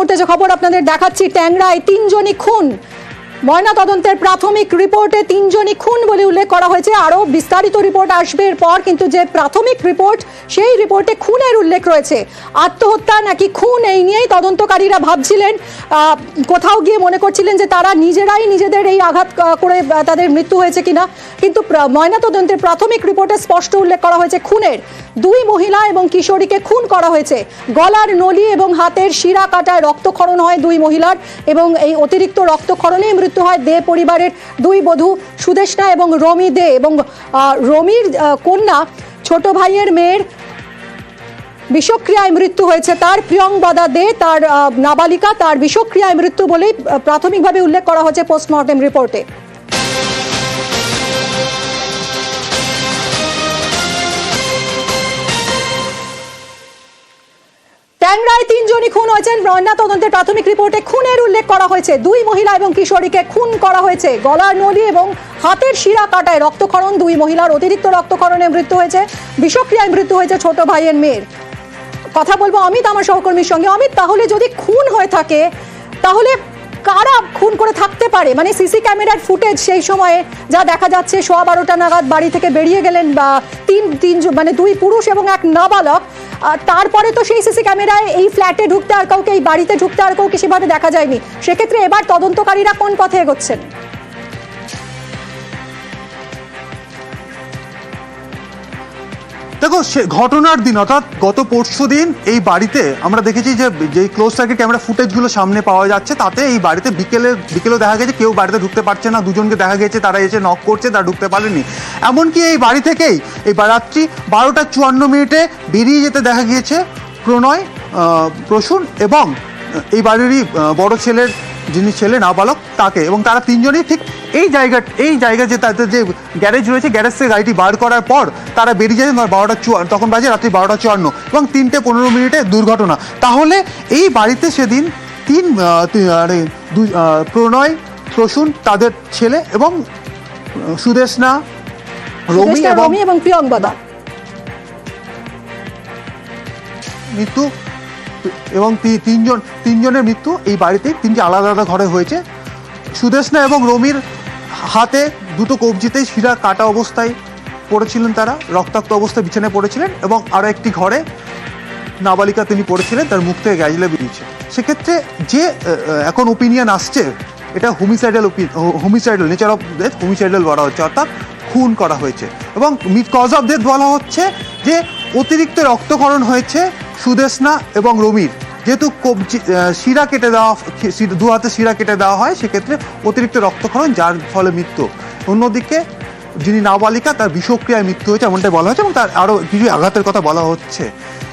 মুহূর্তে যে খবর আপনাদের দেখাচ্ছি, ট্যাংরায় 3 জনই খুন। ময়নাতদন্তের প্রাথমিক রিপোর্টে 3 জনই খুন বলে উল্লেখ করা হয়েছে। আরও বিস্তারিত রিপোর্ট আসবে এরপর, কিন্তু যে প্রাথমিক রিপোর্ট সেই রিপোর্টে খুনের উল্লেখ রয়েছে। আত্মহত্যা নাকি খুন এই নিয়েই তদন্তকারীরা ভাবছিলেন। কোথাও গিয়ে মনে করছিলেন যে তারা নিজেরাই নিজেদের এই আঘাত করে তাদের মৃত্যু হয়েছে কিনা, কিন্তু ময়নাতদন্তের প্রাথমিক রিপোর্টে স্পষ্ট উল্লেখ করা হয়েছে খুনের। 2 মহিলা এবং কিশোরীকে খুন করা হয়েছে। গলার নলি এবং হাতের শিরা কাটায় রক্তক্ষরণ হয় 2 মহিলার, এবং এই অতিরিক্ত রক্তক্ষরণেই মৃত্যু হয় দে পরিবারের 2 বধূ সুদেষ্ণা এবং রমি দে। এবং রমির কন্যা ছোট ভাইয়ের মেয়ের বিষক্রিয়ায় মৃত্যু হয়েছে। তার প্রিয়ংবদা দে, তার নাবালিকা, তার বিষক্রিয়ায় মৃত্যু বলেই প্রাথমিকভাবে উল্লেখ করা হয়েছে পোস্টমর্টেম রিপোর্টে। ট্যাংরায় 3 জনই খুন হয়েছেন। ময়নাতদন্তের প্রাথমিক রিপোর্টে খুনের উল্লেখ করা হয়েছে। 2 মহিলা এবং কিশোরীকে খুন করা হয়েছে। গলার নলি এবং হাতের শিরা কাটায় রক্তক্ষরণ 2 মহিলার, অতিরিক্ত রক্তক্ষরণে মৃত্যু হয়েছে, বিষক্রিয়ায় মৃত্যু হয়েছে ছোট ভাইয়ের মেয়ের। কথা বলবো অমিত আমার সহকর্মীর সঙ্গে। অমিত, তাহলে যদি খুন হয়ে থাকে তাহলে কারা খুন করে থাকতে পারে? মানে সিসি ক্যামেরার ফুটেজ সেই সময়ে যা দেখা যাচ্ছে, 12:15 নাগাদ বাড়ি থেকে বেরিয়ে গেলেন মানে 2 পুরুষ এবং 1 নাবালক। তারপরে তো সেই সিসি ক্যামেরায় এই ফ্ল্যাটে ঢুকতে আর কাউকে, এই বাড়িতে ঢুকতে আর কাউকে সেভাবে দেখা যায়নি। সেক্ষেত্রে এবার তদন্তকারীরা কোন পথে এগোচ্ছেন? দেখো, ঘটনার দিন অর্থাৎ গত পরশু দিন এই বাড়িতে আমরা দেখেছি যে ক্লোজ সার্কিট ক্যামেরা ফুটেজগুলো সামনে পাওয়া যাচ্ছে, তাতে এই বাড়িতে বিকেলেও দেখা গেছে কেউ বাড়িতে ঢুকতে পারছে না। 2 জনকে দেখা গেছে তারা এসে নক করছে, তারা ঢুকতে পারেনি। এমনকি এই বাড়ি থেকেই এই রাত্রি 12:54 বেরিয়ে যেতে দেখা গিয়েছে প্রণয়, প্রসূন এবং এই বাড়িরই বড় ছেলের যিনি ছেলে নাবালক তাকে। এবং তারা 3 জনই ঠিক এই জায়গা যে তাদের যে গ্যারেজ রয়েছে, গ্যারেজ থেকে গাড়িটি বার করার পর তারা বেরিয়ে যায়। তখন বাজে রাত্রি 12:54 এবং 3:15 দুর্ঘটনা। তাহলে এই বাড়িতে সেদিন প্রণয়, প্রসূন, তাদের ছেলে এবং সুদেষ্ণা, রমি এবং প্রিয়ংবদা মৃত্যু, এবং 3 জনের মৃত্যু এই বাড়িতে 3টি আলাদা আলাদা ঘরে হয়েছে। সুদেষ্ণা এবং রমির হাতে 2টো কবজিতেই শিরা কাটা অবস্থায় পড়েছিলেন, তারা রক্তাক্ত অবস্থায় বিছানায় পড়েছিলেন। এবং আরও একটি ঘরে নাবালিকা তিনি পড়েছিলেন, তার মুখ থেকে গ্যাস বেরিয়েছে। সেক্ষেত্রে যে এখন ওপিনিয়ন আসছে, এটা homicidal nature of death, homicidal বলা হচ্ছে, অর্থাৎ খুন করা হয়েছে। এবং কজ অফ ডেথ বলা হচ্ছে যে অতিরিক্ত রক্তক্ষরণ হয়েছে সুদেষ্ণা এবং রমির। যেহেতু শিরা কেটে দেওয়া, 2 হাতে শিরা কেটে দেওয়া হয়, সেক্ষেত্রে অতিরিক্ত রক্তক্ষরণ, যার ফলে মৃত্যু। অন্যদিকে যিনি নাবালিকা, তার বিষক্রিয়ায় মৃত্যু হয়েছে এমনটাই বলা হচ্ছে, এবং তার আরও কিছু আঘাতের কথা বলা হচ্ছে।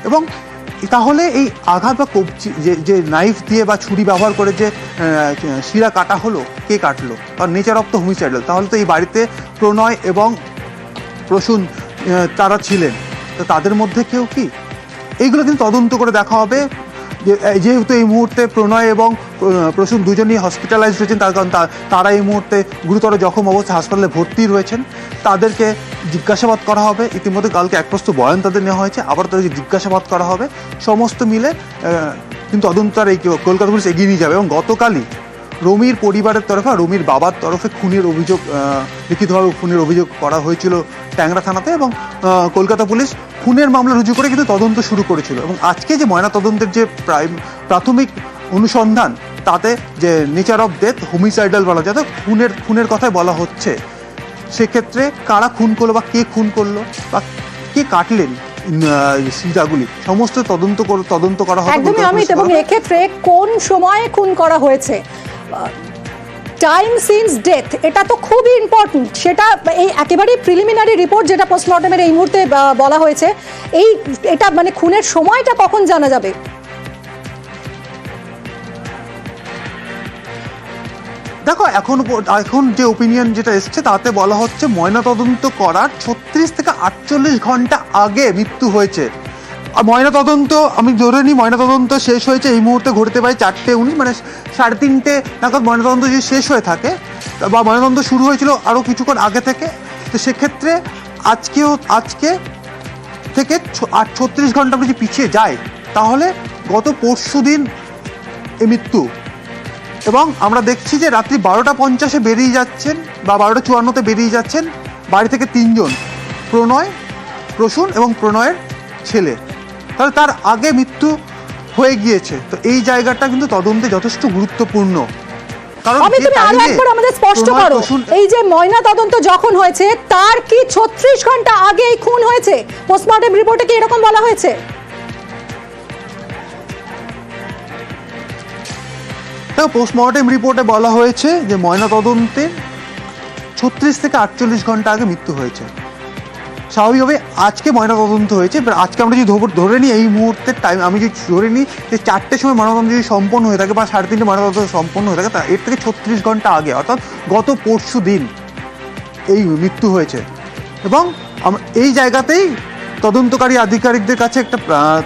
এবং তাহলে এই আঘাত বা কবজি যে নাইফ দিয়ে বা ছুরি ব্যবহার করে যে শিরা কাটা হলো, কে কাটলো? আর নেচার অফ দ্য হোমিসাইডাল। তাহলে তো এই বাড়িতে প্রণয় এবং প্রসূন তারা ছিলেন, তো তাদের মধ্যে কেউ কি? এইগুলো কিন্তু তদন্ত করে দেখা হবে। যেহেতু এই মুহূর্তে প্রণয় এবং প্রসূন 2 জনই হসপিটালাইজড রয়েছেন, তার কারণ তারা এই মুহূর্তে গুরুতর জখম অবস্থায় হাসপাতালে ভর্তি রয়েছেন। তাদেরকে জিজ্ঞাসাবাদ করা হবে। ইতিমধ্যে কালকে এক প্রস্তুত বয়ান তাদের নেওয়া হয়েছে, আবার তাদেরকে জিজ্ঞাসাবাদ করা হবে। সমস্ত মিলে কিন্তু তদন্ত আর এই কলকাতা পুলিশ এগিয়ে নিয়ে যাবে। এবং গতকালই রমির পরিবারের তরফে, রমির বাবার তরফে লিখিতভাবে খুনের অভিযোগ করা হয়েছিল ট্যাংরা থানাতে, এবং কলকাতা পুলিশ খুনের মামলা রুজু করে কিন্তু তদন্ত শুরু করেছিল। এবং আজকে যে ময়নাতদন্তের যে প্রাথমিক অনুসন্ধান, তাতে যে নেচার অফ ডেথ, হোমিসাইডাল বলা যায়, খুনের কথাই বলা হচ্ছে। সেক্ষেত্রে কারা খুন করলো বা কে খুন করলো বা কে কাটলেন শিরাগুলি, সমস্ত তদন্ত করা হবে। একদমই অমিত। এবং এক্ষেত্রে কোন সময়ে খুন করা হয়েছে, টাইম সিন্স ডেথ, এটা তো খুবই ইম্পর্টেন্ট। সেটা এই একেবারেই প্রিলিমিনারি রিপোর্ট যেটা পোস্টমর্টমের এই মুহূর্তে বলা হয়েছে, এটা মানে খুনের সময়টা কখন জানা যাবে? দেখো, এখন যে ওপিনিয়ন যেটা এসছে, তাতে বলা হচ্ছে ময়নাতদন্ত করার 36 থেকে 48 ঘন্টা আগে মৃত্যু হয়েছে। ময়নাতদন্ত আমি ধরে নিই, ময়নাতদন্ত শেষ হয়েছে এই মুহূর্তে ঘটতে পারে 4:19, মানে 3:30 নাগাদ ময়নাতদন্ত যদি শেষ হয়ে থাকে, বা ময়নাতদন্ত শুরু হয়েছিল আরও কিছুক্ষণ আগে থেকে, তো সেক্ষেত্রে আজকে থেকে 36 ঘন্টা যদি পিছিয়ে যায়, তাহলে গত পরশু দিন এই মৃত্যু। এবং আমরা দেখছি যে রাত্রি 12:50 বেরিয়ে যাচ্ছেন বা 12:54 বেরিয়ে যাচ্ছেন বাড়ি থেকে 3 জন, প্রণয়, প্রসূন এবং প্রণয়ের ছেলে। তাহলে তার আগে মৃত্যু হয়ে গিয়েছে। তো এই জায়গাটা কিন্তু তদন্তে যথেষ্ট গুরুত্বপূর্ণ। কারণ আমি তুমি আরো একবার আমাদের স্পষ্ট করো, এই যে ময়না তদন্ত যখন হয়েছে তার কি 36 ঘন্টা আগে এই খুন হয়েছে? পোস্টমর্টেম রিপোর্টে কি এরকম বলা হয়েছে? পোস্টমর্টেম রিপোর্টে বলা হয়েছে যে ময়না তদন্তে 36 থেকে 48 ঘন্টা আগে মৃত্যু হয়েছে। স্বাভাবিকভাবে আজকে ময়না তদন্ত হয়েছে, আজকে আমরা যদি ধরে নিই এই মুহূর্তের টাইম, আমি যদি ধরে নিই যে 4টের সময় ময়নাতদন্ত যদি সম্পন্ন হয়ে থাকে বা 3:30 ময়নাতদন্ত সম্পন্ন হয়ে থাকে, তা এর থেকে 36 ঘন্টা আগে অর্থাৎ গত পরশু দিন এই মৃত্যু হয়েছে। এবং এই জায়গাতেই তদন্তকারী আধিকারিকদের কাছে একটা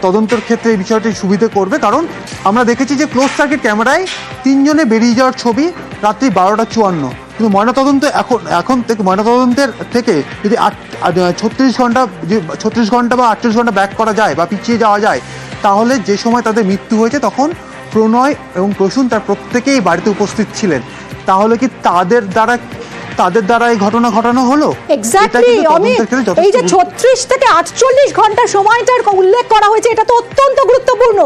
তদন্তের ক্ষেত্রে এই বিষয়টি সুবিধে করবে, কারণ আমরা দেখেছি যে ক্লোজ সার্কিট ক্যামেরায় 3 জনে বেরিয়ে যাওয়ার ছবি রাত্রি 12:54। কিন্তু ময়নাতদন্ত এখন থেকে ময়নাতদন্তের থেকে যদি 36 ঘন্টা বা 38 ঘন্টা ব্যাক করা যায় বা পিছিয়ে যাওয়া যায়, তাহলে যে সময় তাদের মৃত্যু হয়েছে তখন প্রণয় এবং প্রসূন তার প্রত্যেকেই বাড়িতে উপস্থিত ছিলেন। তাহলে কি তাদের দ্বারা এই ঘটনা ঘটানো হলো? এক্স্যাক্টলি। এই যে 36 থেকে 48 ঘন্টা সময়টার উল্লেখ করা হয়েছে, এটা তো অত্যন্ত গুরুত্বপূর্ণ।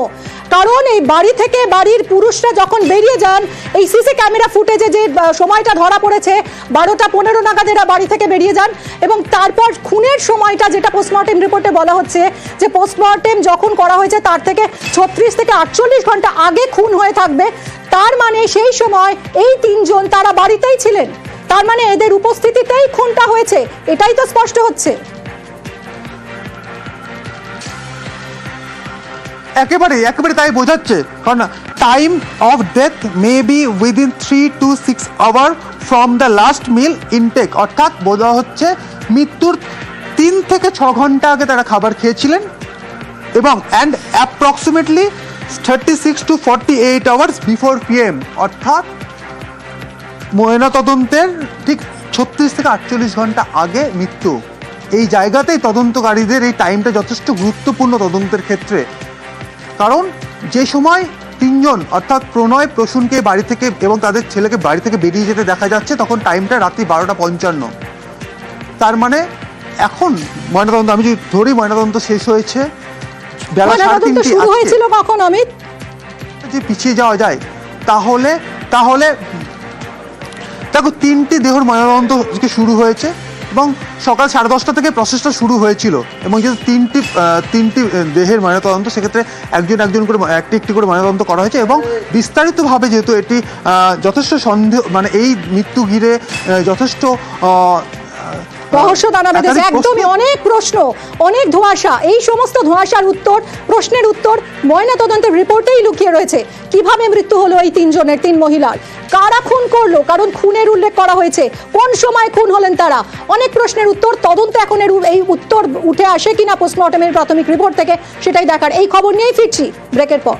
কারণ এই বাড়ি থেকে বাড়ির পুরুষরা যখন বেরিয়ে যান, এই সিসি ক্যামেরা ফুটেজে যে সময়টা ধরা পড়েছে 12:15 নাগাদ এরা বাড়ি থেকে বেরিয়ে যান, এবং তারপর খুনের সময়টা যেটা পোস্টমর্টেম রিপোর্টে বলা হচ্ছে যে পোস্টমর্টেম যখন করা হয়েছে তার থেকে 36 থেকে 48 ঘন্টা আগে খুন হয়ে থাকবে। তার মানে সেই সময় এই 3 জন তারা বাড়িতেই ছিলেন, তার মানে এদের উপস্থিতিতেই খুনটা হয়েছে, এটাই তো স্পষ্ট হচ্ছে। একেবারে তাই বোঝাচ্ছে, কারণ time of death may be within 3 to 6 hour from the last meal intake, অর্থাৎ বোঝা হচ্ছে মৃত্যুর 3 থেকে 6 ঘন্টা আগে তারা খাবার খেয়েছিলেন, এবং and approximately 36 to 48 hours before PM, অর্থাৎ ময়নাতদন্তের ঠিক 36 থেকে 48 ঘন্টা আগে মৃত্যু। এই জায়গাতেই তদন্তকারীদের এই টাইমটা যথেষ্ট গুরুত্বপূর্ণ তদন্তের ক্ষেত্রে, কারণ যে সময় 3 জন অর্থাৎ প্রণয়, প্রসূনকে বাড়ি থেকে এবং তাদের ছেলেকে বাড়ি থেকে বেরিয়ে যেতে দেখা যাচ্ছে, তখন টাইমটা রাত্রি 12:55। তার মানে এখন ময়নাতদন্ত, আমি যদি ধরি ময়নাতদন্ত শেষ হয়েছে বেলা 3:30, শুরু হয়েছিল কখন অমিত? যে পিছিয়ে যাওয়া যায় তাহলে দেখো 3টি দেহর ময়নাতদন্ত শুরু হয়েছে এবং সকাল 10:30 থেকে প্রসেসটা শুরু হয়েছিল, এবং যেহেতু তিনটি দেহের ময়নাতদন্ত, সেক্ষেত্রে একজন করে একটি করে ময়নাতদন্ত করা হয়েছে, এবং বিস্তারিতভাবে যেহেতু এটি যথেষ্ট সন্দেহ, মানে এই মৃত্যু ঘিরে যথেষ্ট রহস্য দানা বেঁধেছে, একদমই অনেক প্রশ্ন, অনেক ধোঁয়াশা। এই সমস্ত ধোঁয়াশার প্রশ্নের উত্তর ময়নাতদন্তের রিপোর্টেই লুকিয়ে রয়েছে। কিভাবে মৃত্যু হলো এই 3 জনের, 3 মহিলার, কারা খুন করলো, কারণ খুনের উল্লেখ করা হয়েছে, কোন সময় খুন হলেন তারা, অনেক প্রশ্নের উত্তর। তদন্তে এখন এই উত্তর উঠে আসে কিনা পোস্টমর্টমের প্রাথমিক রিপোর্ট থেকে, সেটাই দেখার। এই খবর নিয়েই ফিরছি ব্রেকের পর।